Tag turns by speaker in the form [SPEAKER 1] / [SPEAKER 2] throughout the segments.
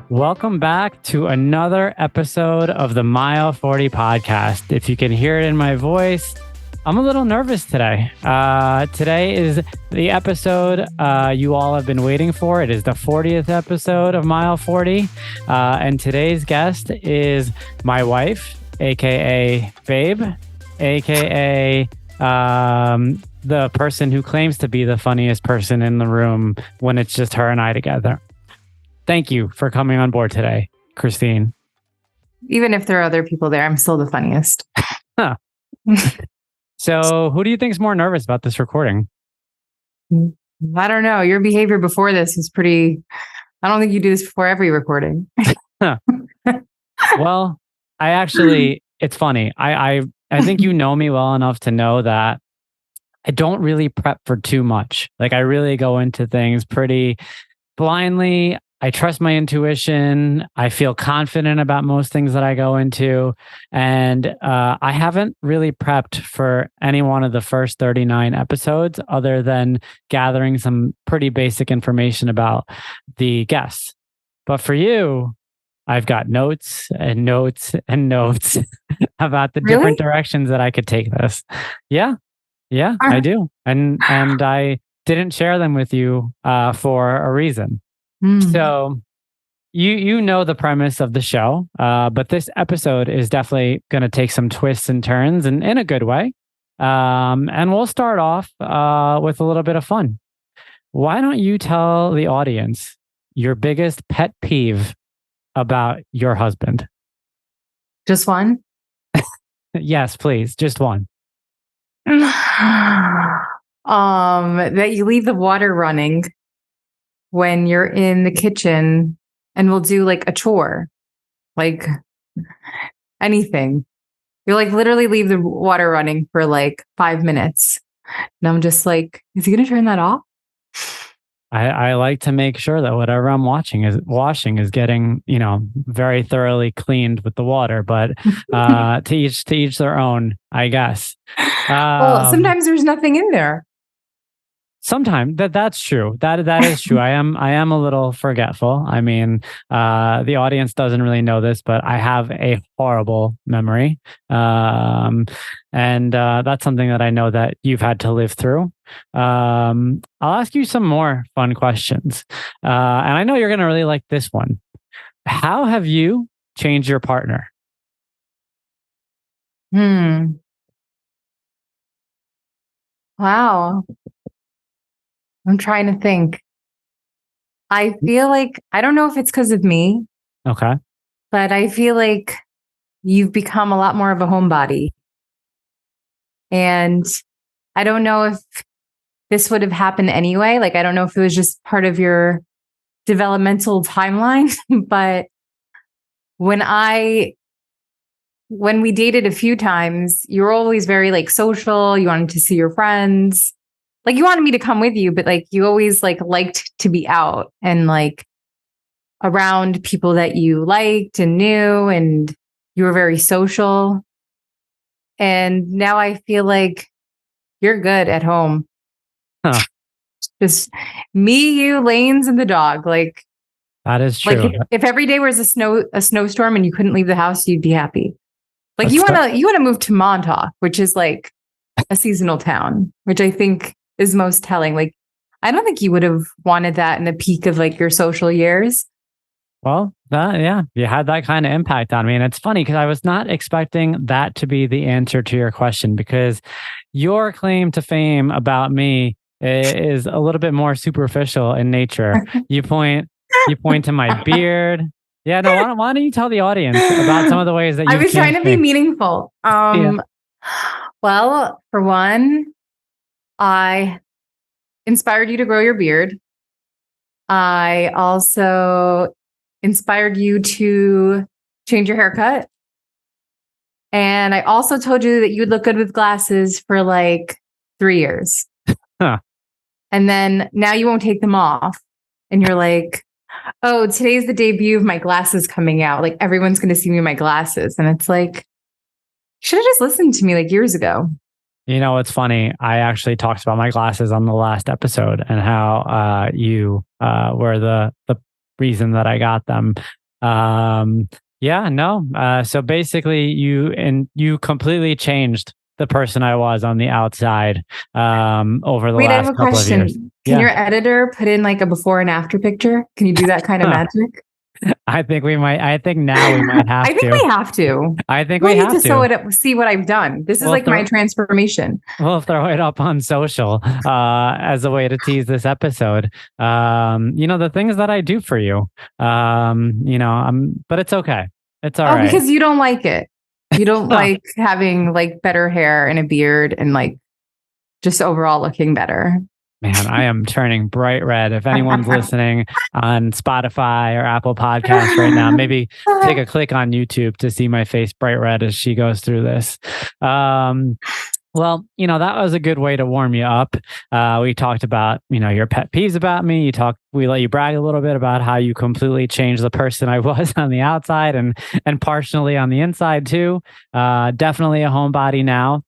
[SPEAKER 1] Welcome back to another episode of the Mile 40 podcast. If you can hear it in my voice, I'm a little nervous today. Today is the episode you all have been waiting for. It is the 40th episode of Mile 40. And today's guest is my wife, aka Babe, aka the person who claims to be the funniest person in the room when it's just her and I together. Thank you for coming on board today, Christine.
[SPEAKER 2] Even if there are other people there, I'm still the funniest.
[SPEAKER 1] Huh. So who do you think is more nervous about this recording?
[SPEAKER 2] I don't know. Your behavior before this is pretty... I don't think you do this before every recording.
[SPEAKER 1] Well, it's funny. I think you know me well enough to know that I don't really prep for too much. Like I really go into things pretty blindly. I trust my intuition. I feel confident about most things that I go into. And I haven't really prepped for any one of the first 39 episodes other than gathering some pretty basic information about the guests. But for you, I've got notes and notes and notes about the different directions that I could take this. Yeah, I do. And I didn't share them with you for a reason. So you know the premise of the show, but this episode is definitely going to take some twists and turns and in a good way. And we'll start off with a little bit of fun. Why don't you tell the audience your biggest pet peeve about your husband?
[SPEAKER 2] Just one?
[SPEAKER 1] Yes, please. Just one.
[SPEAKER 2] That you leave the water running when you're in the kitchen and we'll do like a chore, like anything. You like literally leave the water running for like 5 minutes. And I'm just like, is he going to turn that off?
[SPEAKER 1] I like to make sure that whatever I'm washing is getting, very thoroughly cleaned with the water, but to each their own, I guess.
[SPEAKER 2] Well, sometimes there's nothing in there.
[SPEAKER 1] Sometimes that's true. That is true. I am a little forgetful. I mean, the audience doesn't really know this, but I have a horrible memory, and that's something that I know that you've had to live through. I'll ask you some more fun questions, and I know you're going to really like this one. How have you changed your partner?
[SPEAKER 2] Wow. I'm trying to think. I feel like, I don't know if it's because of me.
[SPEAKER 1] Okay.
[SPEAKER 2] But I feel like you've become a lot more of a homebody. And I don't know if this would have happened anyway. Like, I don't know if it was just part of your developmental timeline. But when we dated a few times, you were always very like social. You wanted to see your friends. Like you wanted me to come with you, but like you always like liked to be out and like around people that you liked and knew, and you were very social. And now I feel like you're good at home.
[SPEAKER 1] Huh.
[SPEAKER 2] Just me, you, Lanes, and the dog. Like
[SPEAKER 1] that is true.
[SPEAKER 2] Like if every day was a snowstorm and you couldn't leave the house, you'd be happy. Like you want to move to Montauk, which is like a seasonal town, which I think is most telling. Like, I don't think you would have wanted that in the peak of like your social years.
[SPEAKER 1] Well, you had that kind of impact on me. And it's funny because I was not expecting that to be the answer to your question, because your claim to fame about me is a little bit more superficial in nature. You point to my beard. Yeah, no, why don't you tell the audience about some of the ways that you
[SPEAKER 2] I was trying to be meaningful. Well, for one, I inspired you to grow your beard. I also inspired you to change your haircut. And I also told you that you would look good with glasses for like 3 years.
[SPEAKER 1] Huh.
[SPEAKER 2] And then now you won't take them off. And you're like, oh, today's the debut of my glasses coming out. Like everyone's going to see me in my glasses. And it's like, you should have just listened to me like years ago.
[SPEAKER 1] You know, it's funny. I actually talked about my glasses on the last episode and how you were the reason that I got them. Yeah, no. So basically, you completely changed the person I was on the outside over the
[SPEAKER 2] Wait, I have
[SPEAKER 1] last
[SPEAKER 2] a
[SPEAKER 1] couple of years.
[SPEAKER 2] question. Can
[SPEAKER 1] Yeah,
[SPEAKER 2] your editor put in like a before and after picture? Can you do that kind of magic?
[SPEAKER 1] I think we might. I think now we might have
[SPEAKER 2] I think
[SPEAKER 1] to.
[SPEAKER 2] we have to.
[SPEAKER 1] I think
[SPEAKER 2] We
[SPEAKER 1] we
[SPEAKER 2] need
[SPEAKER 1] have
[SPEAKER 2] to
[SPEAKER 1] to.
[SPEAKER 2] see what I've done. This is
[SPEAKER 1] We'll
[SPEAKER 2] like my
[SPEAKER 1] throw
[SPEAKER 2] transformation.
[SPEAKER 1] we'll throw it up on social as a way to tease this episode. The things that I do for you. But it's okay. It's all
[SPEAKER 2] Oh,
[SPEAKER 1] right.
[SPEAKER 2] because you don't like it. You don't like having like better hair and a beard and like just overall looking better.
[SPEAKER 1] Man, I am turning bright red. If anyone's listening on Spotify or Apple Podcasts right now, maybe take a click on YouTube to see my face bright red as she goes through this. Well, that was a good way to warm you up. We talked about, your pet peeves about me. We let you brag a little bit about how you completely changed the person I was on the outside and partially on the inside too. Definitely a homebody now.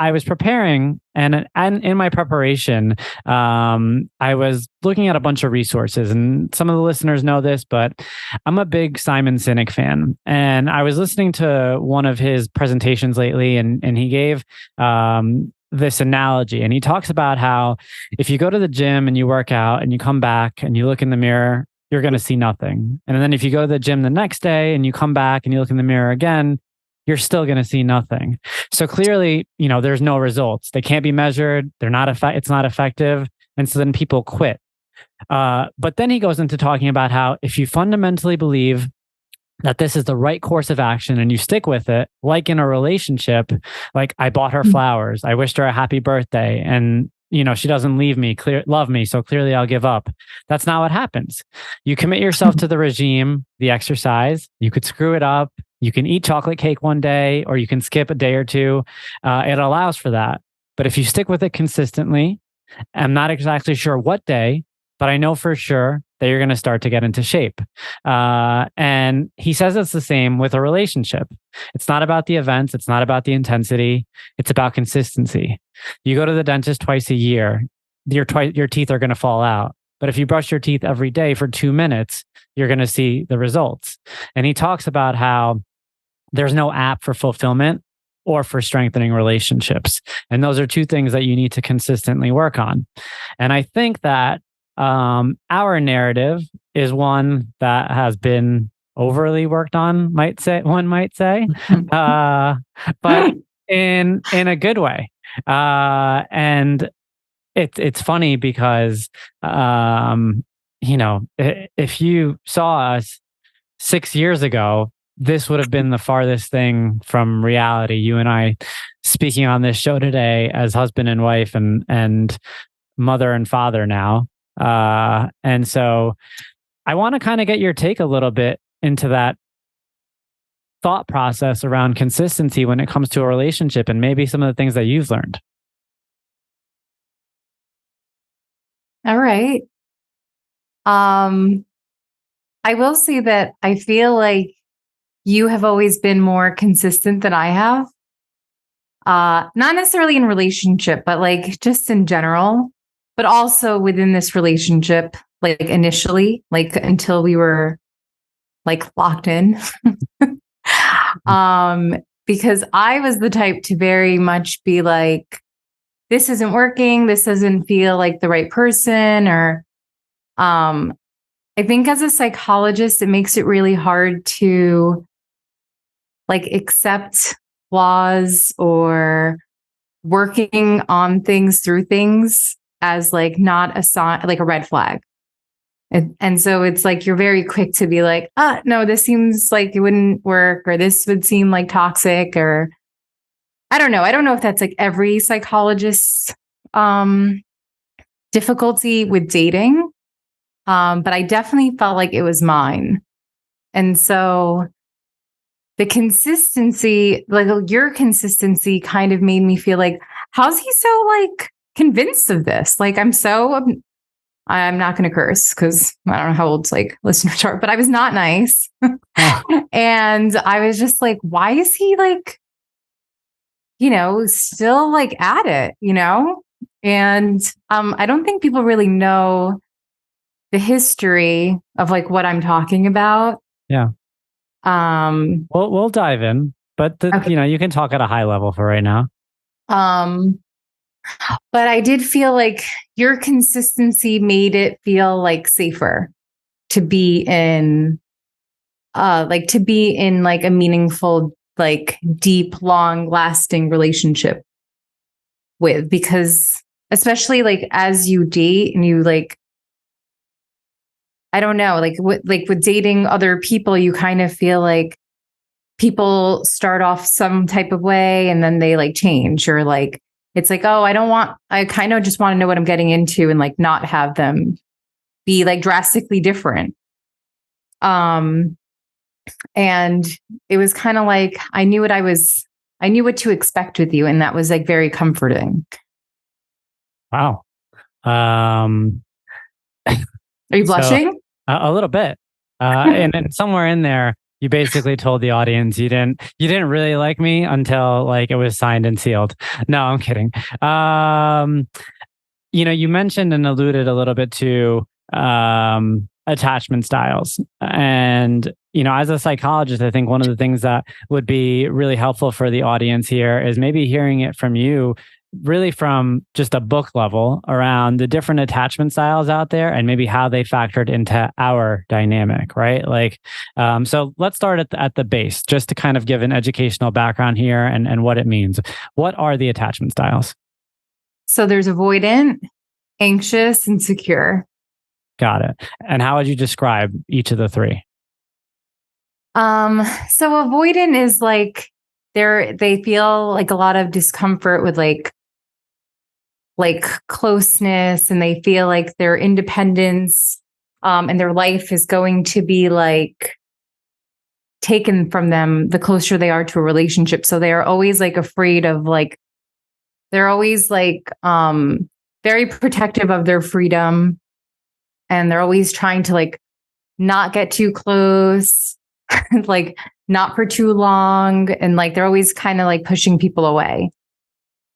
[SPEAKER 1] I was preparing and in my preparation, I was looking at a bunch of resources, and some of the listeners know this, but I'm a big Simon Sinek fan. And I was listening to one of his presentations lately, and he gave this analogy. And he talks about how if you go to the gym and you work out and you come back and you look in the mirror, you're going to see nothing. And then if you go to the gym the next day and you come back and you look in the mirror again, you're still going to see nothing. So clearly, there's no results. They can't be measured. It's not effective. And so then people quit. But then he goes into talking about how if you fundamentally believe that this is the right course of action and you stick with it, like in a relationship, like I bought her flowers, I wished her a happy birthday, and she doesn't love me, so clearly I'll give up. That's not what happens. You commit yourself to the regime, the exercise. You could screw it up. You can eat chocolate cake one day, or you can skip a day or two. It allows for that. But if you stick with it consistently, I'm not exactly sure what day, but I know for sure that you're going to start to get into shape. And he says it's the same with a relationship. It's not about the events. It's not about the intensity. It's about consistency. You go to the dentist twice a year, your teeth are going to fall out. But if you brush your teeth every day for 2 minutes, you're going to see the results. And he talks about how there's no app for fulfillment or for strengthening relationships. And those are two things that you need to consistently work on. And I think that our narrative is one that has been overly worked on, one might say, but in a good way. And it's funny because if you saw us 6 years ago, this would have been the farthest thing from reality. You and I speaking on this show today as husband and wife and mother and father now. And so I want to kind of get your take a little bit into that thought process around consistency when it comes to a relationship, and maybe some of the things that you've learned.
[SPEAKER 2] All right. I will say that I feel like you have always been more consistent than I have. Not necessarily in relationship, but like just in general, but also within this relationship, like initially, like until we were like locked in. Because I was the type to very much be like, this isn't working. This doesn't feel like the right person. Or I think as a psychologist, it makes it really hard to like accept flaws or working on things through things as like not a sign, like a red flag. And so it's like you're very quick to be like, no, this seems like it wouldn't work, or this would seem like toxic, or I don't know. I don't know if that's like every psychologist's difficulty with dating. But I definitely felt like it was mine. And so the consistency, like your consistency kind of made me feel like, how's he so like convinced of this? Like I'm not going to curse because I don't know how old like listeners are, but I was not nice. And I was just like, why is he like, still like at it, And I don't think people really know the history of like what I'm talking about.
[SPEAKER 1] Yeah.
[SPEAKER 2] Um,
[SPEAKER 1] We'll dive in, but
[SPEAKER 2] okay.
[SPEAKER 1] you can talk at a high level for right now.
[SPEAKER 2] Um, but I did feel like your consistency made it feel like safer to be in like a meaningful, like deep, long lasting relationship with, because especially like as you date and you like, I don't know, like with dating other people, you kind of feel like people start off some type of way and then they like change, or like it's like, oh, I kind of just want to know what I'm getting into and like not have them be like drastically different. Um and it was kind of like I knew what to expect with you, and that was like very comforting.
[SPEAKER 1] Wow. Um,
[SPEAKER 2] Are you
[SPEAKER 1] so
[SPEAKER 2] blushing?
[SPEAKER 1] a little bit, and somewhere in there, you basically told the audience you didn't really like me until like it was signed and sealed. No, I'm kidding. You mentioned and alluded a little bit to attachment styles. And, as a psychologist, I think one of the things that would be really helpful for the audience here is maybe hearing it from you, really from just a book level around the different attachment styles out there and maybe how they factored into our dynamic, right? Like, so let's start at the base, just to kind of give an educational background here and what it means. What are the attachment styles?
[SPEAKER 2] So there's avoidant, anxious, and secure.
[SPEAKER 1] Got it. And how would you describe each of the three?
[SPEAKER 2] So avoidant is like they feel like a lot of discomfort with like closeness, and they feel like their independence and their life is going to be like taken from them the closer they are to a relationship. So they are always like afraid of like they're always like very protective of their freedom, and they're always trying to like not get too close, like not for too long, and like they're always kind of like pushing people away.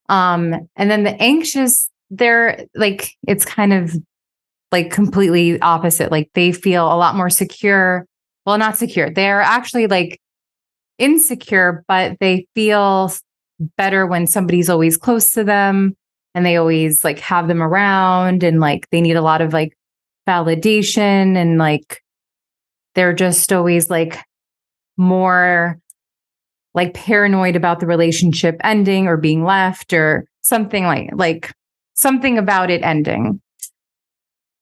[SPEAKER 2] And then the anxious, they're like, it's kind of like completely opposite. Like they feel a lot more secure. Well, not secure. They're actually like insecure, but they feel better when somebody's always close to them and they always like have them around, and like they need a lot of like validation, and like they're just always like more like paranoid about the relationship ending or being left or something, like something about it ending.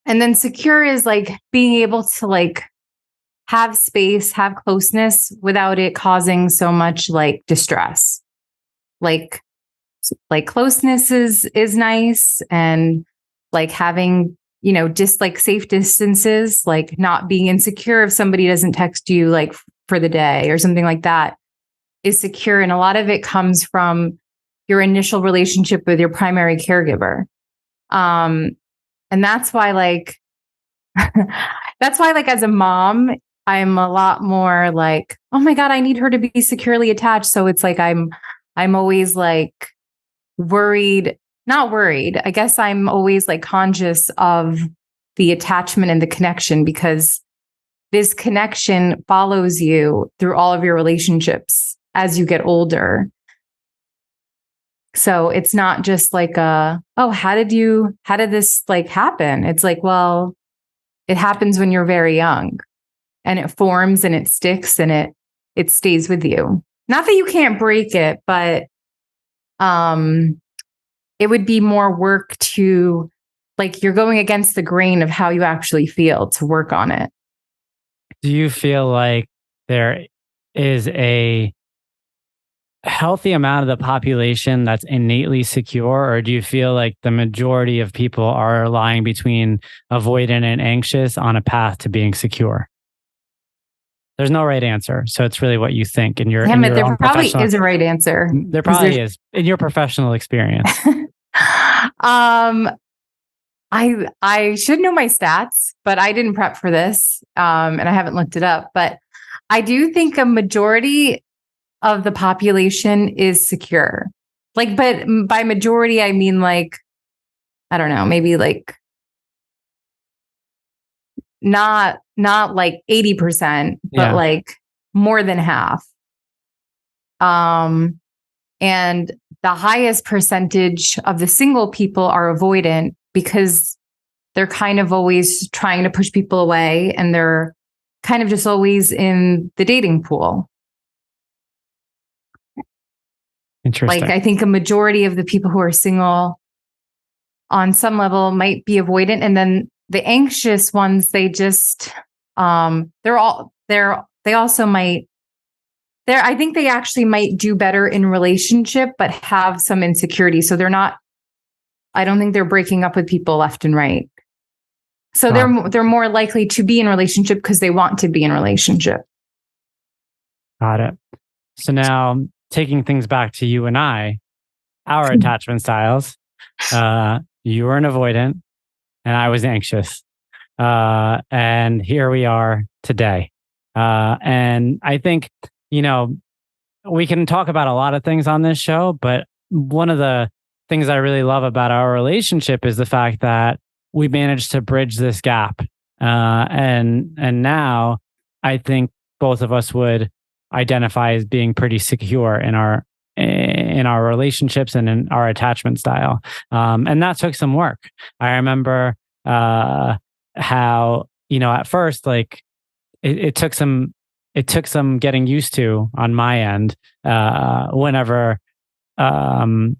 [SPEAKER 2] And then secure is like being able to like have space, have closeness without it causing so much like distress. Like like closeness is nice, and like having, just like safe distances, like not being insecure if somebody doesn't text you like for the day or something like that is secure. And a lot of it comes from your initial relationship with your primary caregiver. Um, and that's why like that's why like as a mom, I'm a lot more like, oh my God, I need her to be securely attached. So it's like I'm always like worried, not worried. I guess I'm always like conscious of the attachment and the connection, because this connection follows you through all of your relationships as you get older. So it's not just like how did this like happen? It's like, well, it happens when you're very young, and it forms and it sticks and it stays with you. Not that you can't break it, but it would be more work to, like, you're going against the grain of how you actually feel to work on it.
[SPEAKER 1] Do you feel like there is a healthy amount of the population that's innately secure, or do you feel like the majority of people are lying between avoidant and anxious on a path to being secure? There's no right answer, so it's really what you think in your
[SPEAKER 2] Damn it, there
[SPEAKER 1] own
[SPEAKER 2] probably
[SPEAKER 1] professional.
[SPEAKER 2] is a right answer.
[SPEAKER 1] There probably is in your professional experience.
[SPEAKER 2] um, I should know my stats, but I didn't prep for this, and I haven't looked it up. But I do think a majority of the population is secure. Like, but by majority, I mean like, I don't know, maybe like not like 80%, but
[SPEAKER 1] Yeah.
[SPEAKER 2] like more than half. And the highest percentage of the single people are avoidant because they're kind of always trying to push people away, and they're kind of just always in the dating pool.
[SPEAKER 1] Interesting.
[SPEAKER 2] Like, I think a majority of the people who are single on some level might be avoidant. And then the anxious ones, they just, they also might, I think they actually might do better in relationship, but have some insecurity. So I don't think they're breaking up with people left and right. So they're more likely to be in relationship because they want to be in relationship.
[SPEAKER 1] Got it. So now taking things back to you and our attachment styles, you were an avoidant and I was anxious. And here we are today. And I think, we can talk about a lot of things on this show, but one of the things I really love about our relationship is the fact that we managed to bridge this gap. And now I think both of us would identify as being pretty secure in our relationships and in our attachment style. And that took some work. I remember how, at first, like it took some getting used to on my end, whenever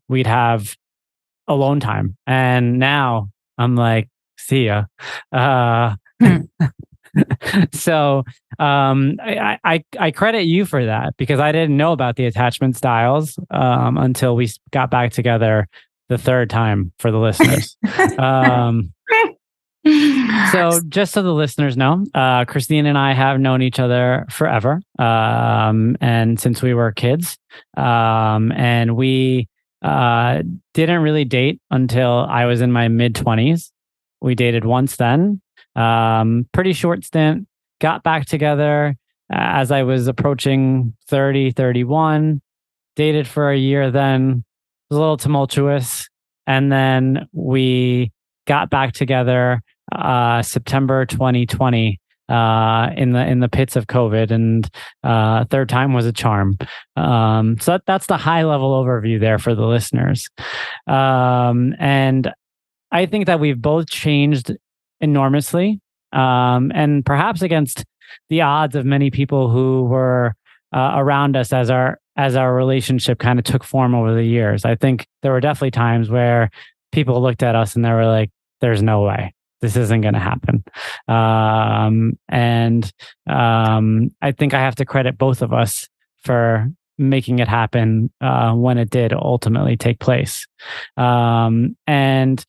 [SPEAKER 1] we'd have alone time. And now I'm like, see ya. So I credit you for that, because I didn't know about the attachment styles until we got back together the third time, for the listeners. So just so the listeners know, Christine and I have known each other forever, and since we were kids, and we didn't really date until I was in my mid-20s. We dated once then, pretty short stint, got back together as I was approaching 30, 31, dated for a year then. It was a little tumultuous. And then we got back together September 2020 in the pits of COVID, and third time was a charm. So that's the high level overview there for the listeners. And I think that we've both changed enormously, and perhaps against the odds of many people who were around us as our relationship kind of took form over the years. I think there were definitely times where people looked at us and they were like, "There's no way this isn't going to happen." And I think I have to credit both of us for making it happen when it did ultimately take place. And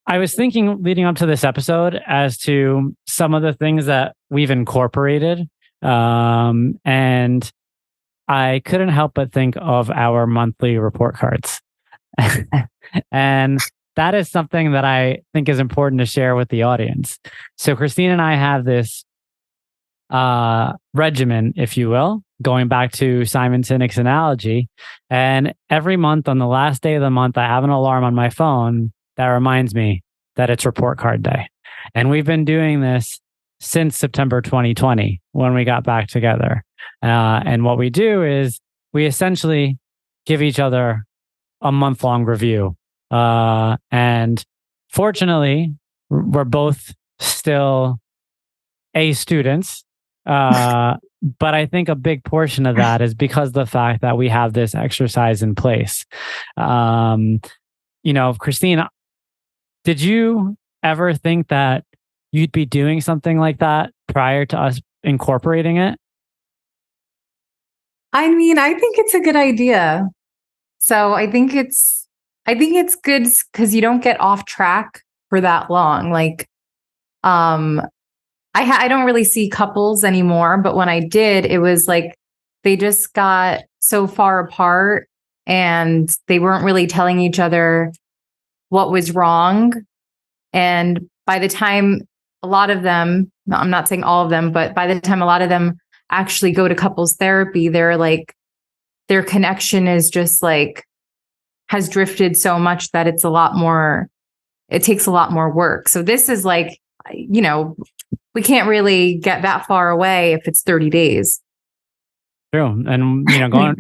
[SPEAKER 1] I was thinking leading up to this episode as to some of the things that we've incorporated. And I couldn't help but think of our monthly report cards. And that is something that I think is important to share with the audience. So Christine and I have this regimen, if you will, going back to Simon Sinek's analogy. And every month, on the last day of the month, I have an alarm on my phone that reminds me that it's report card day. And we've been doing this since September 2020 when we got back together. And what we do is we essentially give each other a month-long review. And fortunately, we're both still A students. But I think a big portion of that is because of the fact that we have this exercise in place. Christine, did you ever think that you'd be doing something like that prior to us incorporating it?
[SPEAKER 2] I mean, I think it's a good idea. So I think it's good because you don't get off track for that long. Like, I don't really see couples anymore, but when I did, it was like they just got so far apart and they weren't really telling each other what was wrong. And by the time a lot of them, I'm not saying all of them, but by the time a lot of them actually go to couples therapy, they're like, their connection is just like, has drifted so much that it takes a lot more work. So this is like you know, we can't really get that far away if it's 30 days.
[SPEAKER 1] True. And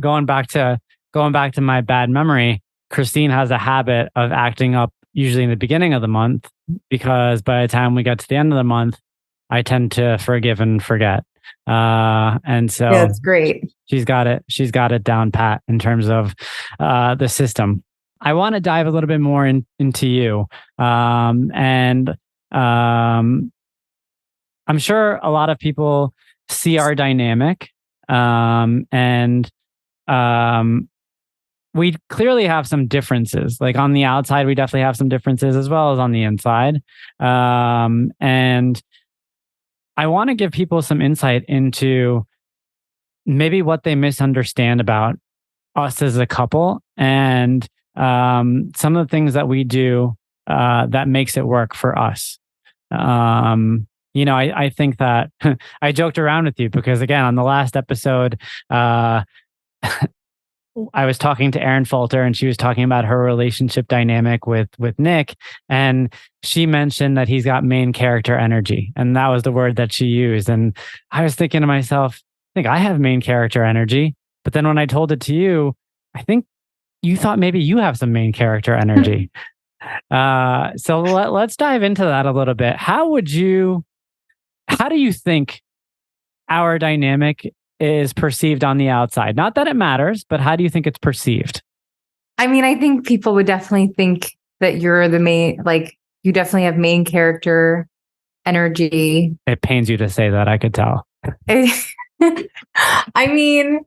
[SPEAKER 1] going back to my bad memory, Christine has a habit of acting up usually in the beginning of the month, because by the time we get to the end of the month, I tend to forgive and forget. And so
[SPEAKER 2] Yeah, that's great.
[SPEAKER 1] She's got it down pat in terms of the system. I want to dive a little bit more into you. And I'm sure a lot of people see our dynamic. And we clearly have some differences. Like on the outside, we definitely have some differences as well as on the inside. And I want to give people some insight into maybe what they misunderstand about us as a couple, and some of the things that we do that makes it work for us. I think that I joked around with you because, again, on the last episode, I was talking to Erin Falter, and she was talking about her relationship dynamic with Nick, and she mentioned that he's got main character energy, and that was the word that she used. And I was thinking to myself, I think I have main character energy, but then when I told it to you, I think you thought maybe you have some main character energy. So let's dive into that a little bit. How do you think our dynamic is perceived on the outside? Not that it matters, but how do you think it's perceived?
[SPEAKER 2] I mean, I think people would definitely think that you're the main, like you definitely have main character energy.
[SPEAKER 1] It pains you to say that, I could tell.
[SPEAKER 2] I mean,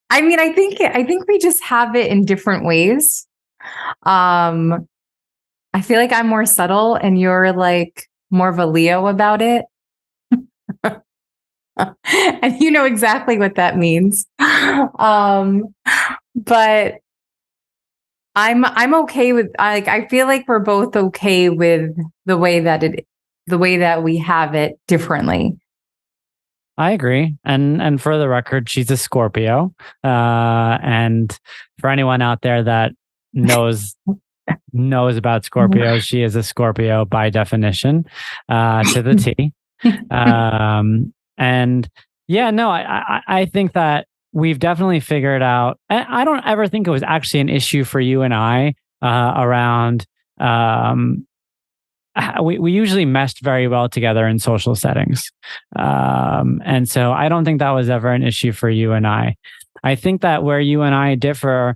[SPEAKER 2] I think we just have it in different ways. I feel like I'm more subtle and you're like more of a Leo about it. And you know exactly what that means. But I'm okay with, I feel like we're both okay with the way that we have it differently.
[SPEAKER 1] I agree. And for the record, she's a Scorpio. And for anyone out there that knows about Scorpio, she is a Scorpio by definition, to the T. And yeah, no, I think that we've definitely figured out. I don't ever think it was actually an issue for you and I around. We usually meshed very well together in social settings, and so I don't think that was ever an issue for you and I. I think that where you and I differ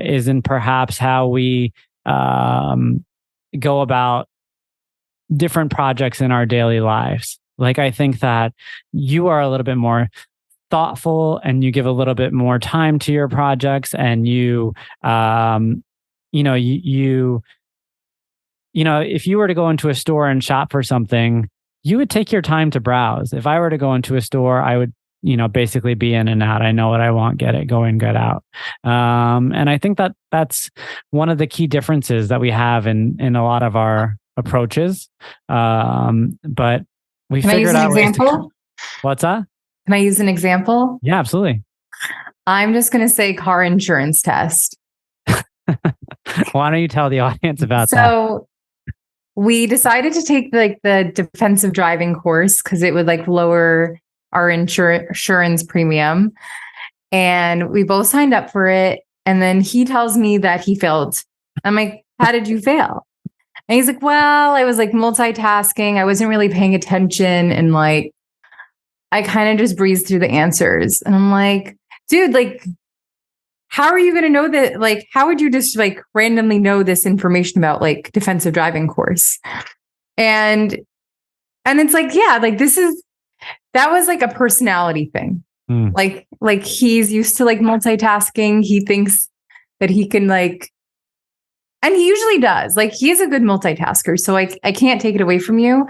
[SPEAKER 1] is in perhaps how we go about different projects in our daily lives. Like, I think that you are a little bit more thoughtful and you give a little bit more time to your projects, and you if you were to go into a store and shop for something, you would take your time to browse. If I were to go into a store, I would, basically be in and out. I know what I want, get it, go in, get out. And I think that that's one of the key differences that we have in a lot of our approaches. But we figured out ways to... What's that?
[SPEAKER 2] Can I use an example?
[SPEAKER 1] Yeah, absolutely.
[SPEAKER 2] I'm just going to say car insurance test.
[SPEAKER 1] Why don't you tell the audience about that?
[SPEAKER 2] So we decided to take the defensive driving course because it would lower our insurance premium. And we both signed up for it. And then he tells me that he failed. I'm like, how did you fail? And he's like, well, I was multitasking. I wasn't really paying attention. And I kind of just breezed through the answers. And I'm like, dude, how are you going to know that? How would you just randomly know this information about defensive driving course? And it's that was a personality thing. He's used to multitasking. He thinks that he can and he usually does. He is a good multitasker. So I can't take it away from you.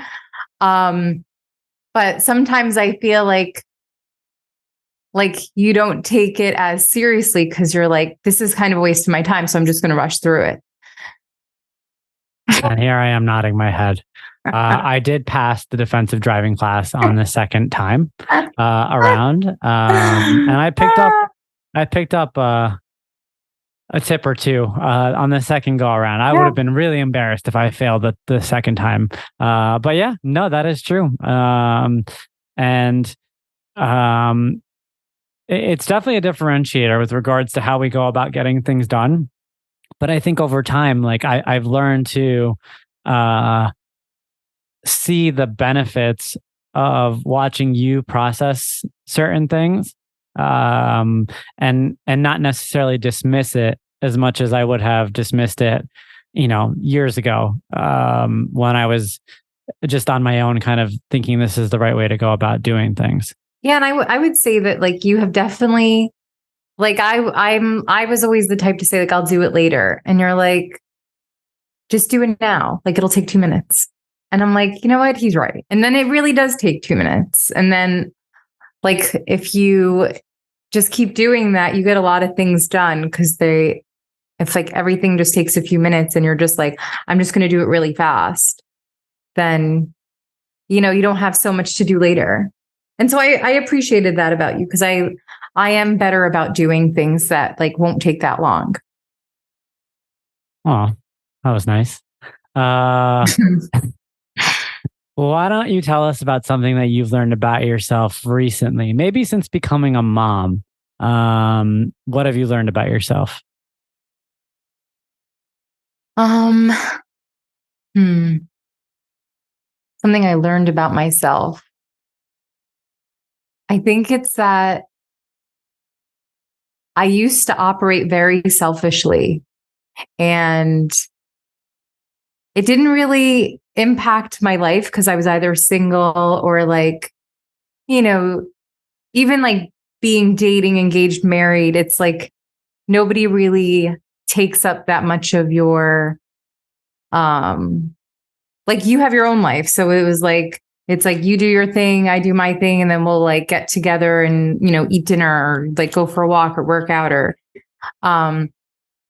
[SPEAKER 2] But sometimes I feel like you don't take it as seriously because you're this is kind of a waste of my time. So I'm just going to rush through it.
[SPEAKER 1] And here I am nodding my head. I did pass the defensive driving class on the second time around. And I picked up a tip or two on the second go around. I would
[SPEAKER 2] Yeah.
[SPEAKER 1] have been really embarrassed if I failed the second time. But yeah, no, that is true. And um, it's definitely a differentiator with regards to how we go about getting things done. But I think over time, like I've learned to uh, see the benefits of watching you process certain things, and not necessarily dismiss it as much as I would have dismissed it, years ago, when I was just on my own, kind of thinking this is the right way to go about doing things.
[SPEAKER 2] Yeah, and I would say that like you have definitely like I was always the type to say like I'll do it later, and you're like just do it now, like it'll take 2 minutes, and I'm like, you know what, he's right, and then it really does take 2 minutes, and then like if you just keep doing that, you get a lot of things done because if like everything just takes a few minutes and you're just like I'm just going to do it really fast, then you don't have so much to do later. And so I appreciated that about you because I am better about doing things that like won't take that long.
[SPEAKER 1] Oh, that was nice. Uh, why don't you tell us about something that you've learned about yourself recently? Maybe since becoming a mom. What have you learned about yourself?
[SPEAKER 2] Um, hmm. Something I learned about myself. I think it's that I used to operate very selfishly, and it didn't really impact my life because I was either single or like, you know, even like being dating, engaged, married. It's like nobody really takes up that much of your, like you have your own life. So it was like, it's like you do your thing, I do my thing, and then we'll like get together and, eat dinner or like go for a walk or work out um,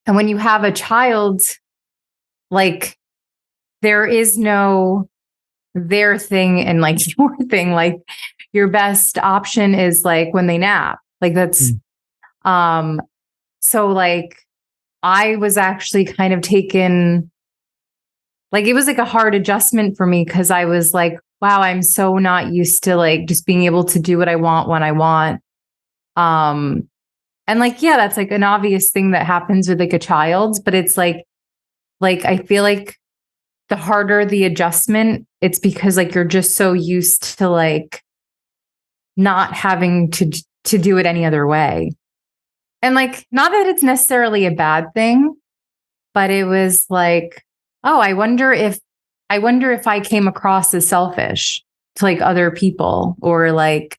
[SPEAKER 2] and when you have a child, like there is no their thing and like your thing. Like your best option is like when they nap. Like that's
[SPEAKER 1] Mm.
[SPEAKER 2] um so like I was actually kind of taken, like it was like a hard adjustment for me because I was like, wow, I'm so not used to like just being able to do what I want when I want. Um and like yeah, that's like an obvious thing that happens with like a child, but it's like I feel like the harder the adjustment, it's because like you're just so used to like not having to do it any other way. And like not that it's necessarily a bad thing, but it was like, oh, I wonder if I came across as selfish to like other people or like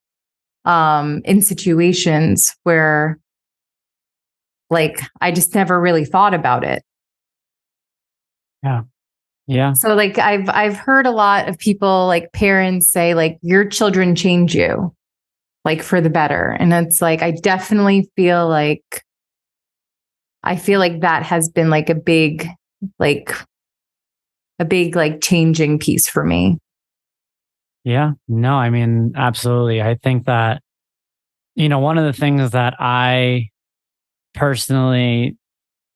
[SPEAKER 2] in situations where like I just never really thought about it.
[SPEAKER 1] Yeah. Yeah.
[SPEAKER 2] So like I've heard a lot of people like parents say like your children change you like for the better. And it's like I definitely feel like that has been like like a big like changing piece for me.
[SPEAKER 1] Yeah. No, I mean, absolutely. I think that, one of the things that I personally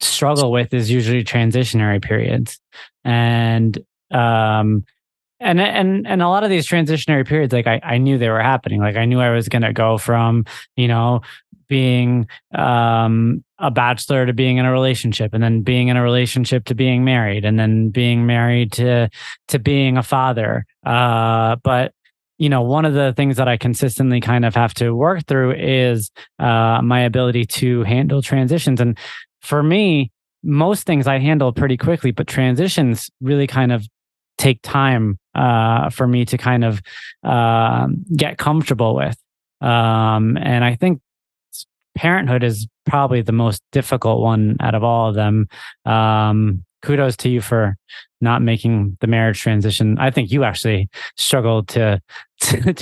[SPEAKER 1] struggle with is usually transitionary periods. And um and a lot of these transitionary periods, like I knew they were happening. Like I knew I was gonna go from, you know, being a bachelor to being in a relationship, and then being in a relationship to being married, and then being married to being a father. But one of the things that I consistently kind of have to work through is my ability to handle transitions. And for me, most things I handle pretty quickly, but transitions really kind of take time for me to kind of get comfortable with. And I think parenthood is probably the most difficult one out of all of them. Kudos to you for not making the marriage transition. I think you actually struggled to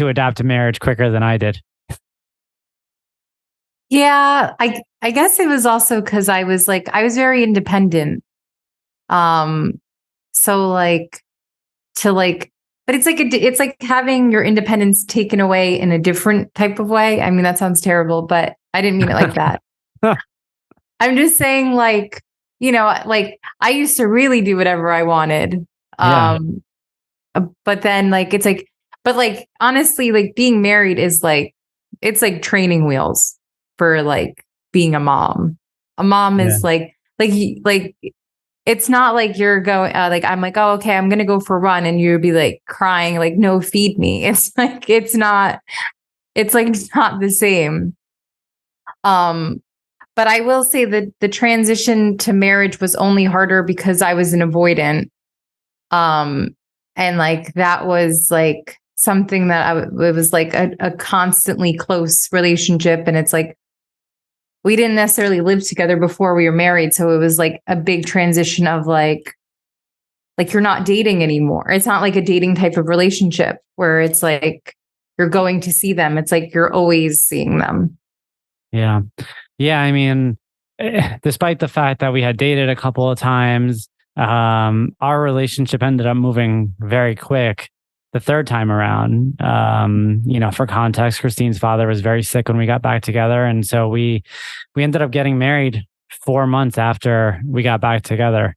[SPEAKER 1] adapt to marriage quicker than I did.
[SPEAKER 2] Yeah, I guess it was also because I was very independent. Um, so like to like, but it's like having your independence taken away in a different type of way. I mean, that sounds terrible, but I didn't mean it like that. I'm just saying, like, like I used to really do whatever I wanted.
[SPEAKER 1] Yeah.
[SPEAKER 2] But then like it's like, but like honestly, like being married is like it's like training wheels for like being a mom. A mom
[SPEAKER 1] Yeah.
[SPEAKER 2] is like it's not like you're going like I'm like, oh, okay, I'm gonna go for a run and you'd be like crying, like, no, feed me. It's like it's like it's not the same. Um, but I will say that the transition to marriage was only harder because I was an avoidant. Um, and like that was like something that it was like a constantly close relationship. And it's like we didn't necessarily live together before we were married. So it was like a big transition of like you're not dating anymore. It's not like a dating type of relationship where it's like you're going to see them. It's like you're always seeing them.
[SPEAKER 1] Yeah. Yeah. I mean, despite the fact that we had dated a couple of times, our relationship ended up moving very quick the third time around. For context, Christine's father was very sick when we got back together. And so we ended up getting married 4 months after we got back together.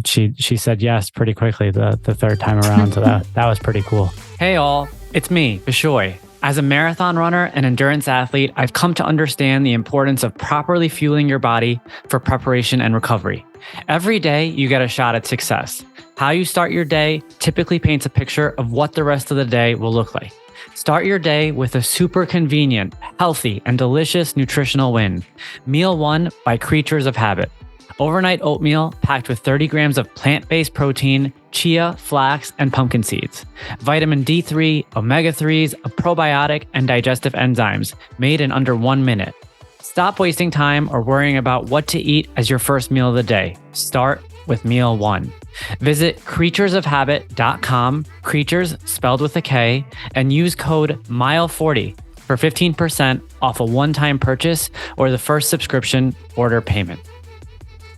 [SPEAKER 1] She said yes pretty quickly the third time around. So that was pretty cool. Hey all, it's me, Bishoy. As a marathon runner and endurance athlete, I've come to understand the importance of properly fueling your body for preparation and recovery. Every day, you get a shot at success. How you start your day typically paints a picture of what the rest of the day will look like. Start your day with a super convenient, healthy, and delicious nutritional win. Meal 1 by Creatures of Habit. Overnight oatmeal packed with 30 grams of plant-based protein, chia, flax, and pumpkin seeds. Vitamin D3, omega-3s, a probiotic, and digestive enzymes made in under 1 minute. Stop wasting time or worrying about what to eat as your first meal of the day. Start with meal 1. Visit creaturesofhabit.com, creatures spelled with a K, and use code MILE40 for 15% off a one-time purchase or the first subscription order payment.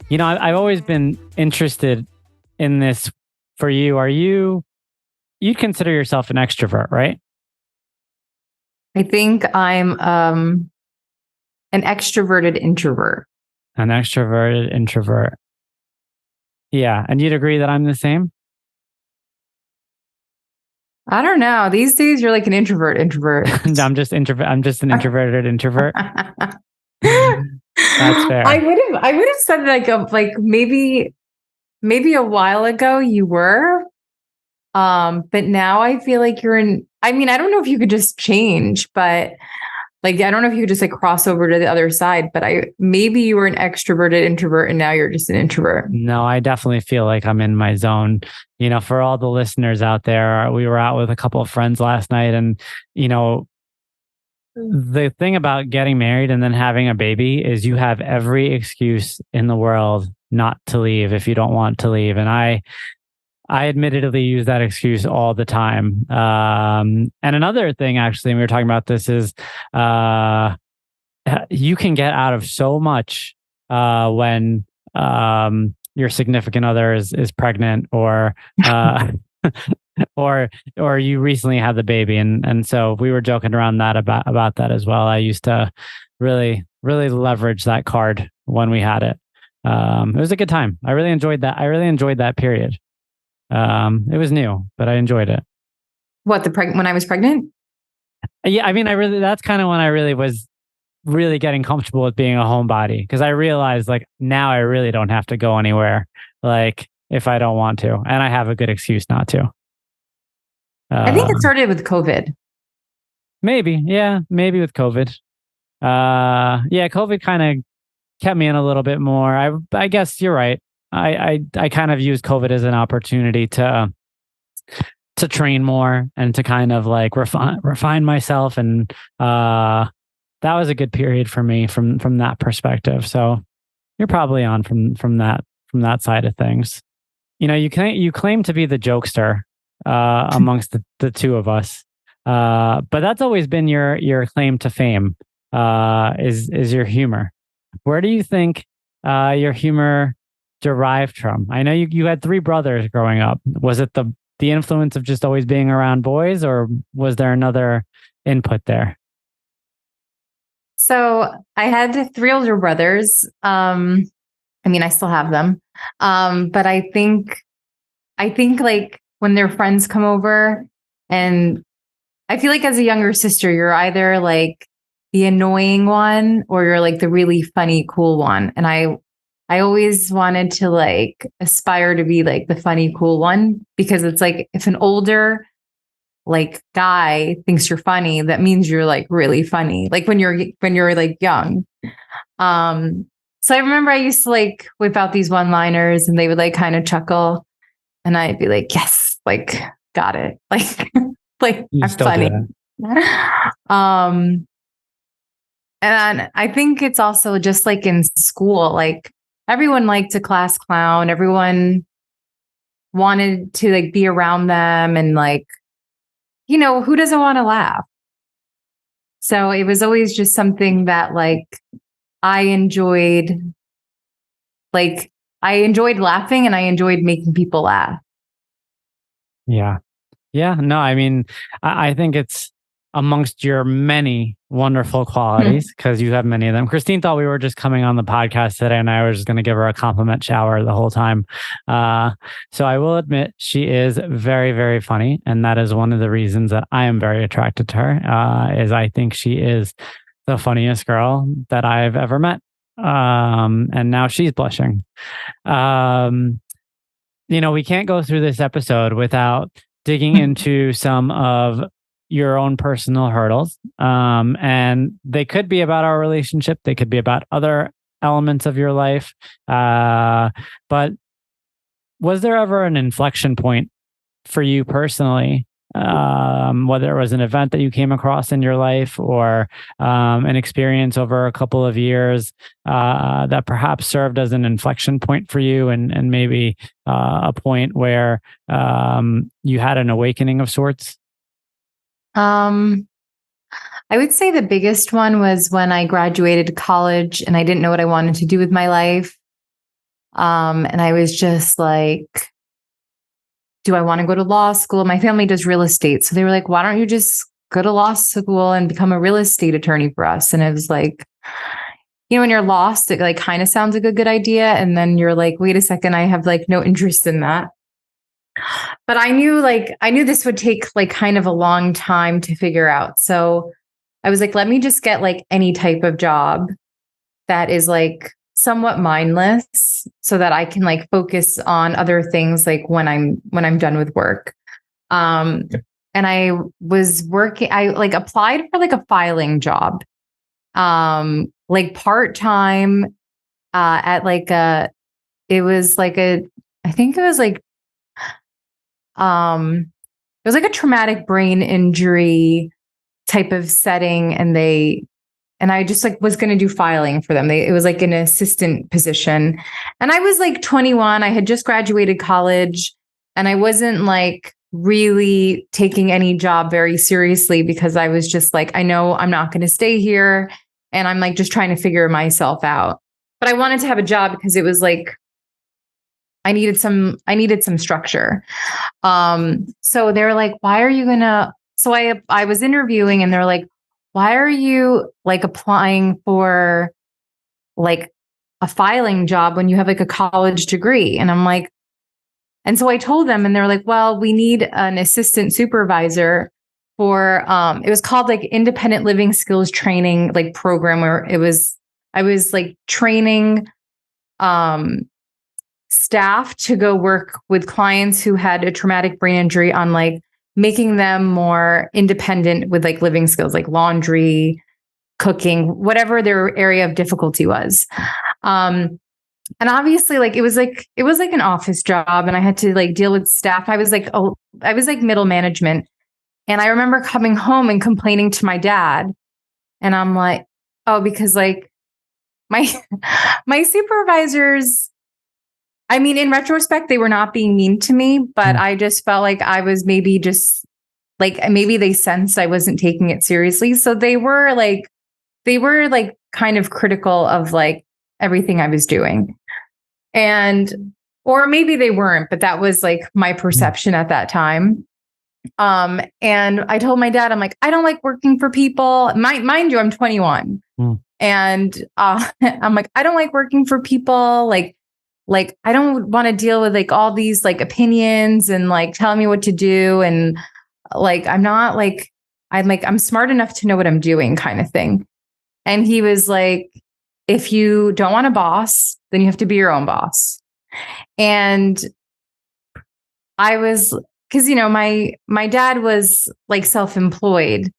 [SPEAKER 1] I've always been interested in this for you. You consider yourself an extrovert, right?
[SPEAKER 2] I think I'm an extroverted introvert.
[SPEAKER 1] An extroverted introvert. Yeah. And you'd agree that I'm the same?
[SPEAKER 2] I don't know. These days you're like an introvert.
[SPEAKER 1] I'm just an introverted introvert. That's fair.
[SPEAKER 2] I would have said like maybe a while ago you were. But now I feel like I mean, I don't know if you could just change, but like I don't know if you could just like cross over to the other side, but maybe you were an extroverted introvert and now you're just an introvert.
[SPEAKER 1] No, I definitely feel like I'm in my zone. For all the listeners out there, we were out with a couple of friends last night, and the thing about getting married and then having a baby is you have every excuse in the world not to leave if you don't want to leave. And I admittedly use that excuse all the time. And another thing, actually, and we were talking about this, is you can get out of so much when your significant other is pregnant or or you recently had the baby, and so we were joking around about that as well. I used to really leverage that card when we had it. It was a good time. I really enjoyed that. Period. It was new, but I enjoyed it.
[SPEAKER 2] What, when I was pregnant?
[SPEAKER 1] Yeah, I mean, that's kind of when I really was really getting comfortable with being a homebody, because I realized like now I really don't have to go anywhere, like if I don't want to, and I have a good excuse not to.
[SPEAKER 2] I think it started with COVID.
[SPEAKER 1] Maybe with COVID. COVID kind of kept me in a little bit more. I guess you're right. I kind of used COVID as an opportunity to train more and to kind of like refine myself, and that was a good period for me from that perspective. So you're probably on from that side of things. You claim to be the jokester amongst the two of us, but that's always been your claim to fame, is your humor. Where do you think your humor derived from? I know you had 3 brothers growing up. Was it the influence of just always being around boys, or was there another input there?
[SPEAKER 2] So I had three older brothers. I mean, I still have them. But I think like when their friends come over, and I feel like as a younger sister, you're either like the annoying one or you're like the really funny, cool one. And I always wanted to like aspire to be like the funny, cool one, because it's like if an older like guy thinks you're funny, that means you're like really funny. Like when you're like young. So I remember I used to like whip out these one-liners and they would like kind of chuckle and I'd be like, yes, like got it. Like like
[SPEAKER 1] You
[SPEAKER 2] I'm
[SPEAKER 1] still do
[SPEAKER 2] funny.
[SPEAKER 1] that.
[SPEAKER 2] And I think it's also just like in school, like everyone liked a class clown. Everyone wanted to like be around them and like, who doesn't want to laugh? So it was always just something that like I enjoyed. Like I enjoyed laughing and I enjoyed making people laugh.
[SPEAKER 1] Yeah. Yeah. No, I mean, I think it's amongst your many wonderful qualities because you have many of them. Christine thought we were just coming on the podcast today and I was just going to give her a compliment shower the whole time. So I will admit she is very, very funny. And that is one of the reasons that I am very attracted to her, is I think she is the funniest girl that I've ever met. And now she's blushing. We can't go through this episode without digging into some of your own personal hurdles. And they could be about our relationship. They could be about other elements of your life. But was there ever an inflection point for you personally? Whether it was an event that you came across in your life or an experience over a couple of years that perhaps served as an inflection point for you and maybe a point where you had an awakening of sorts?
[SPEAKER 2] I would say the biggest one was when I graduated college and I didn't know what I wanted to do with my life. And I was just like, do I want to go to law school? My family does real estate. So they were like, why don't you just go to law school and become a real estate attorney for us? And it was like, when you're lost, it like kind of sounds like a good idea. And then you're like, wait a second, I have like no interest in that. But I knew this would take like kind of a long time to figure out. So I was like, let me just get like any type of job that is like somewhat mindless so that I can like focus on other things like when I'm done with work. And I was working, I like applied for like a filing job, like part-time, at like it was like a a traumatic brain injury type of setting. And I just like was going to do filing for them. It was like an assistant position. And I was like 21. I had just graduated college and I wasn't like really taking any job very seriously because I was just like, I know I'm not going to stay here. And I'm like just trying to figure myself out. But I wanted to have a job because it was like, I needed some structure. So they're like, why are you gonna, so I was interviewing and they're like, why are you like applying for like a filing job when you have like a college degree? And I'm like, and so I told them and they're like, well, we need an assistant supervisor for, it was called like independent living skills training, like program where I was like training, staff to go work with clients who had a traumatic brain injury on like making them more independent with like living skills, like laundry, cooking, whatever their area of difficulty was. And obviously like it was like an office job and I had to like deal with staff. I was like middle management. And I remember coming home and complaining to my dad. And I'm like, oh, because like my supervisors, I mean, in retrospect, they were not being mean to me, but I just felt like I was maybe just like, maybe they sensed I wasn't taking it seriously. So they were like kind of critical of like everything I was doing. Or maybe they weren't, but that was like my perception at that time. And I told my dad, I'm like, I don't like working for people. Mind you, I'm 21. And I'm like, I don't like working for people. Like I don't want to deal with like all these like opinions and like telling me what to do. And like, I'm not like, I'm smart enough to know what I'm doing kind of thing. And he was like, if you don't want a boss, then you have to be your own boss. And I was, because, my dad was like self-employed.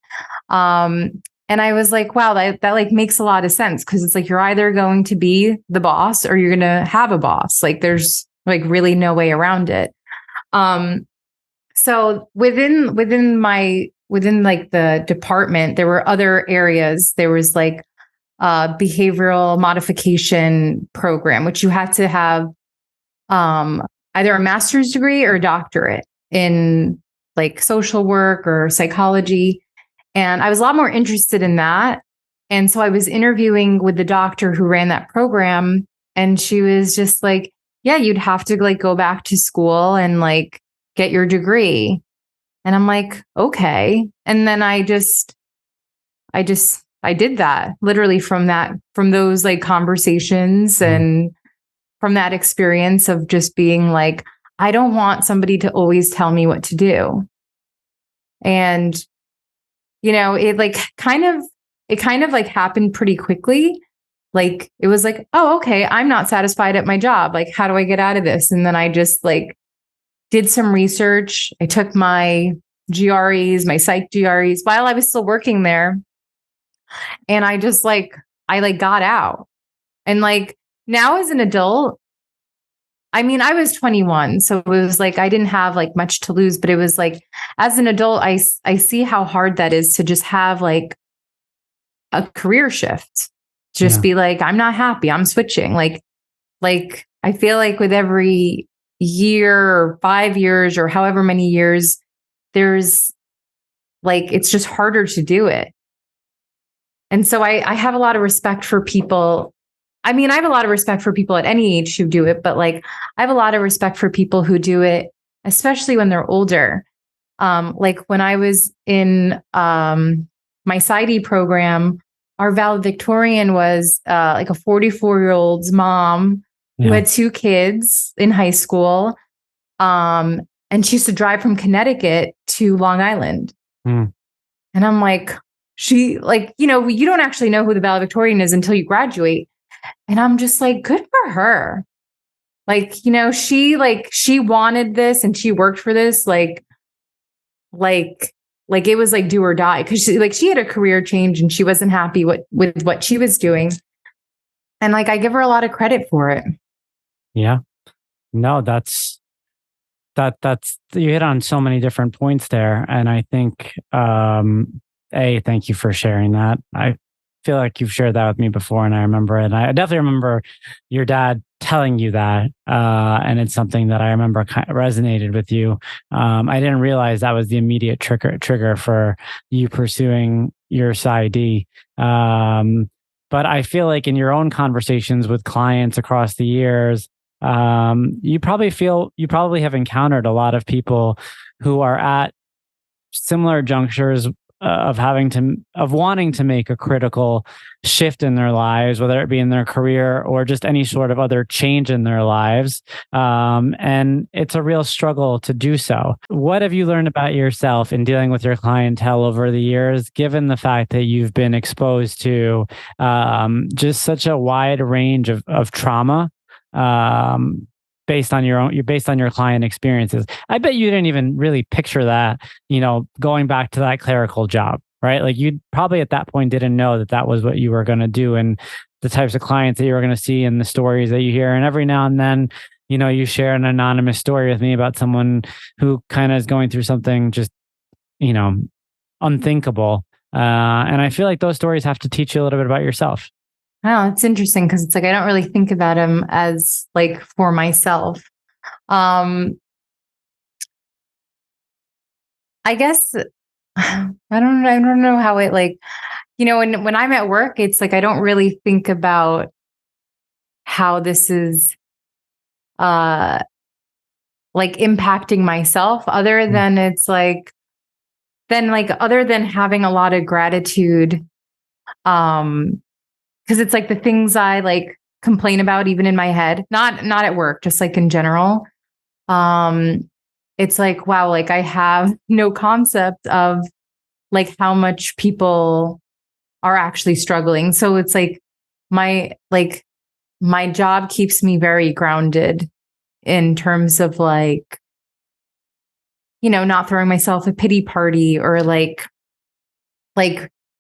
[SPEAKER 2] And I was like, wow, that like makes a lot of sense. Cause it's like, you're either going to be the boss or you're going to have a boss. Like there's like really no way around it. So within like the department, there were other areas. There was like a behavioral modification program, which you had to have, either a master's degree or a doctorate in like social work or psychology. And I was a lot more interested in that. And so I was interviewing with the doctor who ran that program. And she was just like, yeah, you'd have to like go back to school and like get your degree. And I'm like, okay. And then I did that literally from those like conversations and from that experience of just being like, I don't want somebody to always tell me what to do. And it kind of like happened pretty quickly. Like, it was like, oh, okay, I'm not satisfied at my job. Like, how do I get out of this? And then I just like did some research. I took my GREs, my psych GREs while I was still working there. And I got out. And like now as an adult, I mean, I was 21, so it was like I didn't have like much to lose, but it was like as an adult, I see how hard that is to just have like a career shift. Just be like, I'm not happy, I'm switching. Like I feel like with every year or 5 years or however many years, there's like it's just harder to do it. And so I have a lot of respect for people. I mean, I have a lot of respect for people at any age who do it, but like I have a lot of respect for people who do it, especially when they're older. Like when I was in my PsyD program, our valedictorian was like a 44-year-old's mom who had 2 kids in high school. And she used to drive from Connecticut to Long Island. And I'm like, you don't actually know who the valedictorian is until you graduate. And I'm just like, good for her. Like, she wanted this and she worked for this. Like it was like do or die. Cause she had a career change and she wasn't happy with what she was doing. And like, I give her a lot of credit for it.
[SPEAKER 1] Yeah. No, that's you hit on so many different points there. And I think, thank you for sharing that. I feel like you've shared that with me before and I remember it. And I definitely remember your dad telling you that. And it's something that I remember kind of resonated with you. I didn't realize that was the immediate trigger for you pursuing your PsyD. But I feel like in your own conversations with clients across the years, you probably have encountered a lot of people who are at similar junctures of wanting to make a critical shift in their lives, whether it be in their career or just any sort of other change in their lives. And it's a real struggle to do so. What have you learned about yourself in dealing with your clientele over the years, given the fact that you've been exposed to just such a wide range of trauma? Based on your client experiences. I bet you didn't even really picture that, going back to that clerical job, right? Like you probably at that point didn't know that was what you were going to do and the types of clients that you were going to see and the stories that you hear. And every now and then, you share an anonymous story with me about someone who kind of is going through something just, unthinkable. And I feel like those stories have to teach you a little bit about yourself.
[SPEAKER 2] Oh, it's interesting because it's like I don't really think about him as like for myself. I guess I don't know how it like, when I'm at work, it's like I don't really think about how this is like impacting myself other than it's like other than having a lot of gratitude because it's like the things I like complain about even in my head, not at work, just like in general. It's like, wow, like I have no concept of like how much people are actually struggling. So it's like my job keeps me very grounded in terms of like, not throwing myself a pity party or like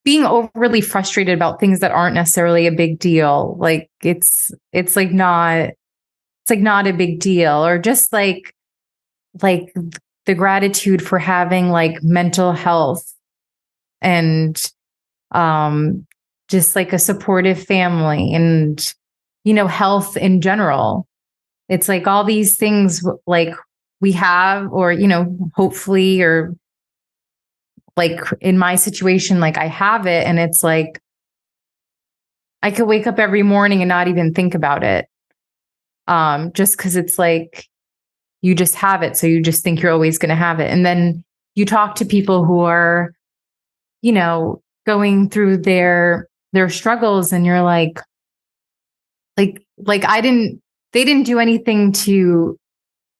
[SPEAKER 2] being overly frustrated about things that aren't necessarily a big deal. Like it's like not a big deal, or just like the gratitude for having like mental health and just like a supportive family and health in general. It's like all these things like we have, or hopefully, or like in my situation, like I have it, and it's like I could wake up every morning and not even think about it. Just because it's like you just have it, so you just think you're always going to have it. And then you talk to people who are going through their struggles, and you're like they didn't do anything to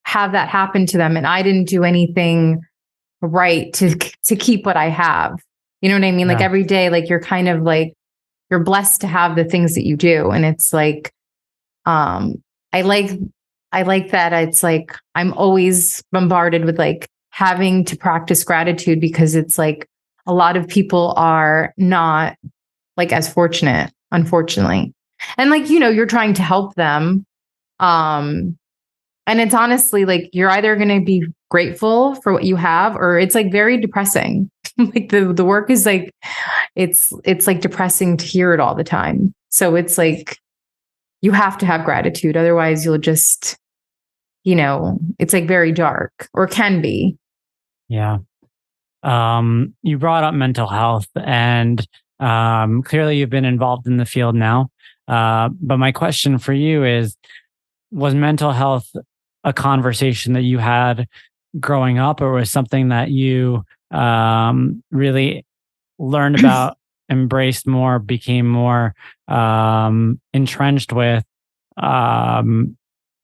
[SPEAKER 2] have that happen to them, and I didn't do anything right to keep what I have. You know what I mean? Like every day, like you're kind of like you're blessed to have the things that you do, and it's like I like that it's like I'm always bombarded with like having to practice gratitude, because it's like a lot of people are not like as fortunate, unfortunately. And like, you're trying to help them. And it's honestly like you're either going to be grateful for what you have, or it's like very depressing. Like the work is like it's like depressing to hear it all the time. So it's like you have to have gratitude, otherwise you'll just it's like very dark, or can be.
[SPEAKER 1] Yeah. You brought up mental health, and clearly you've been involved in the field now. But my question for you is, was mental health a conversation that you had growing up, or was something that you really learned about, embraced more, became more entrenched with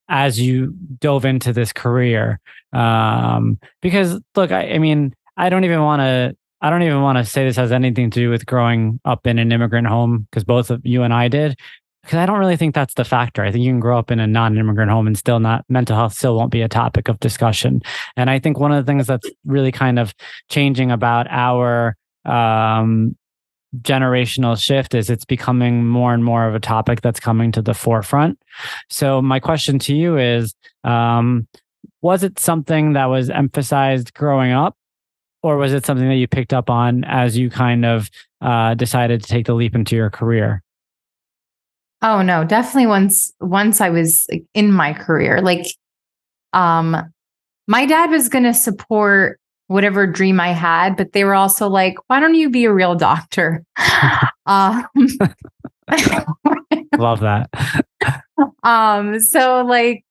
[SPEAKER 1] as you dove into this career? Because look, I mean, I don't even want to say this has anything to do with growing up in an immigrant home, because both of you and I did. Because I don't really think that's the factor. I think you can grow up in a non-immigrant home and still not, mental health still won't be a topic of discussion. And I think one of the things that's really kind of changing about our generational shift is it's becoming more and more of a topic that's coming to the forefront. So my question to you is, was it something that was emphasized growing up, or was it something that you picked up on as you kind of decided to take the leap into your career?
[SPEAKER 2] Oh no, definitely once I was like, in my career, like my dad was going to support whatever dream I had, but they were also like, why don't you be a real doctor? um,
[SPEAKER 1] Love that.
[SPEAKER 2] so like,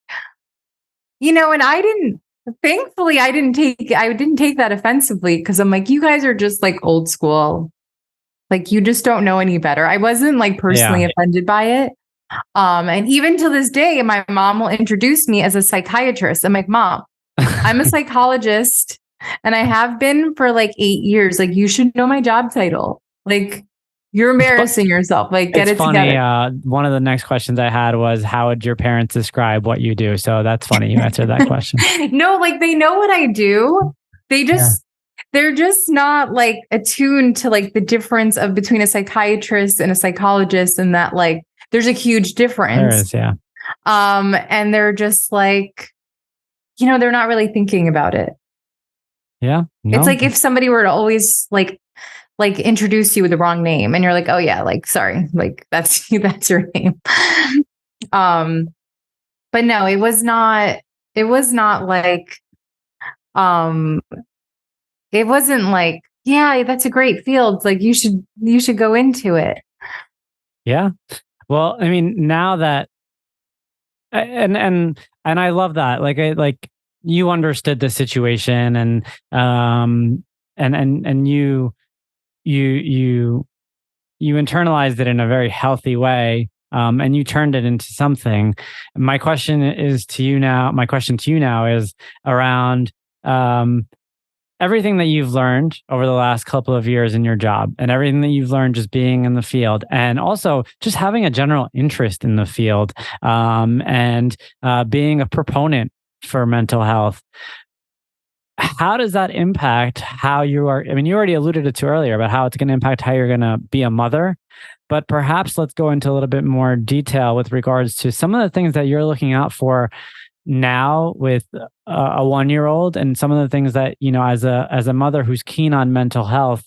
[SPEAKER 2] and thankfully I didn't take that offensively, because I'm like, you guys are just like old school. Like you just don't know any better. I wasn't like personally offended by it. And even to this day, my mom will introduce me as a psychiatrist. I'm like, Mom, I'm a psychologist, and I have been for like 8 years. Like you should know my job title. Like you're embarrassing yourself. Like get it
[SPEAKER 1] funny.
[SPEAKER 2] together.
[SPEAKER 1] One of the next questions I had was, how would your parents describe what you do? So that's funny. You answered that question.
[SPEAKER 2] No, like they know what I do. They're just not like attuned to like the difference of between a psychiatrist and a psychologist, and that like there's a huge difference.
[SPEAKER 1] There is, yeah.
[SPEAKER 2] And they're just like, they're not really thinking about it.
[SPEAKER 1] Yeah. No.
[SPEAKER 2] It's like if somebody were to always like introduce you with the wrong name, and you're like, oh yeah, like sorry, like that's your name. But no, it was not like it wasn't like, yeah, that's a great field, like you should go into it.
[SPEAKER 1] Yeah. Well, I mean, now that and I love that. Like you understood the situation, and you you internalized it in a very healthy way, and you turned it into something. My question to you now is around everything that you've learned over the last couple of years in your job, and everything that you've learned just being in the field, and also just having a general interest in the field, and being a proponent for mental health. How does that impact how you are? I mean, you already alluded it to earlier about how it's going to impact how you're going to be a mother, but perhaps let's go into a little bit more detail with regards to some of the things that you're looking out for now with a 1-year-old, and some of the things that, as a mother who's keen on mental health,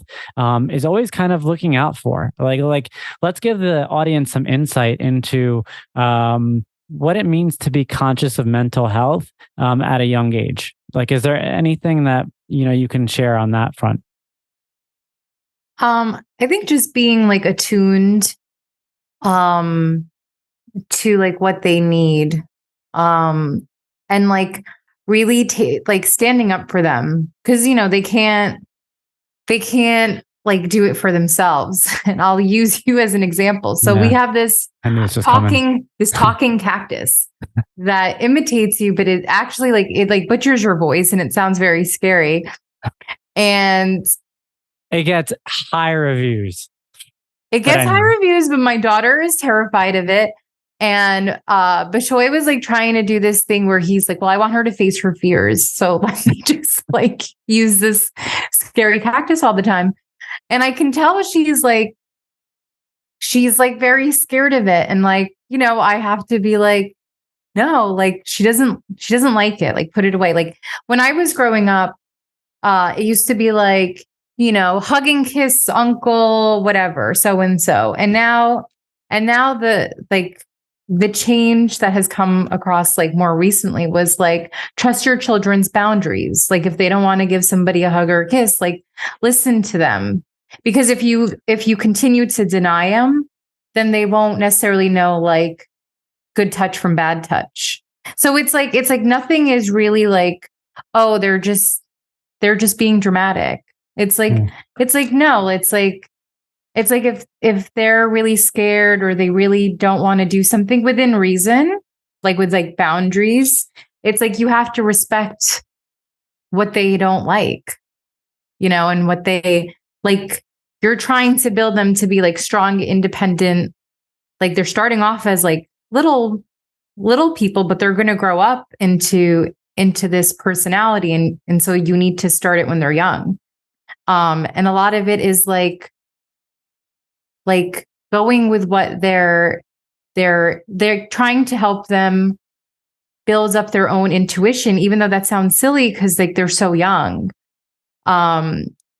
[SPEAKER 1] is always kind of looking out for. Like let's give the audience some insight into what it means to be conscious of mental health at a young age. Like, is there anything that you can share on that front?
[SPEAKER 2] I think just being like attuned to like what they need, and like really like standing up for them, because they can't like do it for themselves. And I'll use you as an example. So we have this talking cactus that imitates you, but it actually it butchers your voice, and it sounds very scary. And
[SPEAKER 1] it gets high reviews.
[SPEAKER 2] But my daughter is terrified of it. And Bishoy was like trying to do this thing where he's like, well, I want her to face her fears, so let me just like use this scary cactus all the time. And I can tell she's like very scared of it. And like, I have to be like, no, like she doesn't like it. Like, put it away. Like when I was growing up, it used to be like, hug and kiss uncle, whatever, so and so. And now the change that has come across like more recently was like, trust your children's boundaries. Like if they don't want to give somebody a hug or a kiss, like listen to them. Because if you continue to deny them, then they won't necessarily know like good touch from bad touch. So it's like nothing is really like, oh, they're just being dramatic. It's like no, it's like if they're really scared or they really don't want to do something within reason, like with like boundaries, it's like you have to respect what they don't like, and what they like. You're trying to build them to be like strong, independent, like they're starting off as like little people, but they're going to grow up into this personality. And so you need to start it when they're young. And a lot of it is like going with what they're trying to help them build up their own intuition, even though that sounds silly because like they're so young.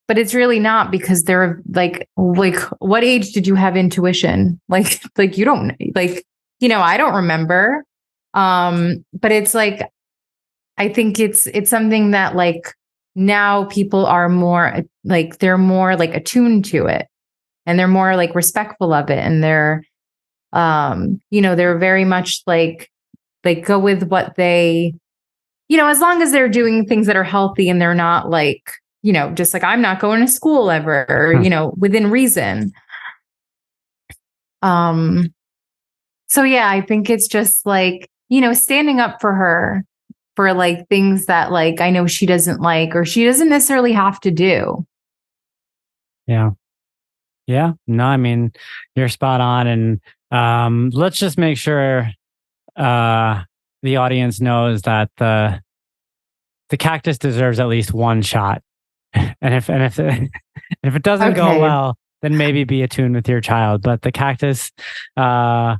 [SPEAKER 2] But it's really not, because they're like, what age did you have intuition? Like you don't I don't remember. But it's like, I think it's something that like now people are more like, they're more like attuned to it, and they're more like respectful of it. And they're, they're very much like go with what they, as long as they're doing things that are healthy and they're not like, just like, I'm not going to school ever, or, within reason. So yeah, I think it's just like, standing up for her for like things that like, I know she doesn't like, or she doesn't necessarily have to do.
[SPEAKER 1] Yeah. Yeah. No, I mean, you're spot on. And let's just make sure the audience knows that the cactus deserves at least one shot. And if it doesn't go well, then maybe be attuned with your child. But the cactus was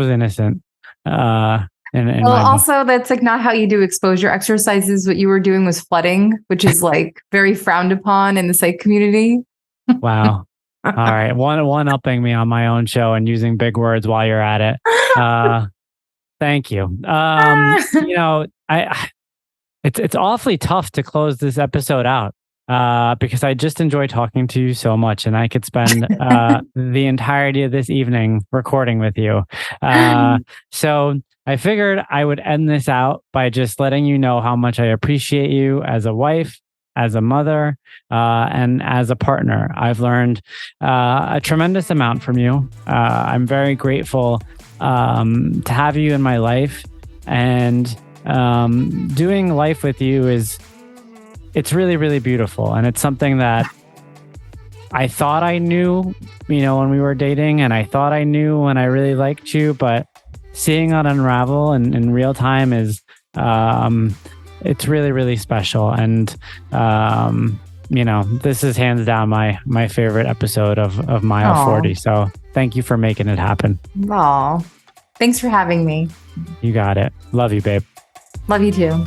[SPEAKER 1] innocent.
[SPEAKER 2] Also, that's like not how you do exposure exercises. What you were doing was flooding, which is like very frowned upon in the psych community.
[SPEAKER 1] Wow. All right. One upping me on my own show and using big words while you're at it. Thank you. It's awfully tough to close this episode out because I just enjoy talking to you so much, and I could spend the entirety of this evening recording with you. So I figured I would end this out by just letting you know how much I appreciate you as a wife, as a mother, and as a partner. I've learned a tremendous amount from you. I'm very grateful to have you in my life, and doing life with you it's really, really beautiful. And it's something that I thought I knew, when we were dating, and I thought I knew when I really liked you, but seeing it unravel in real time is, it's really, really special. And, this is hands down my favorite episode of Mile 40. So thank you for making it happen.
[SPEAKER 2] Aw, thanks for having me.
[SPEAKER 1] You got it. Love you, babe.
[SPEAKER 2] Love you too.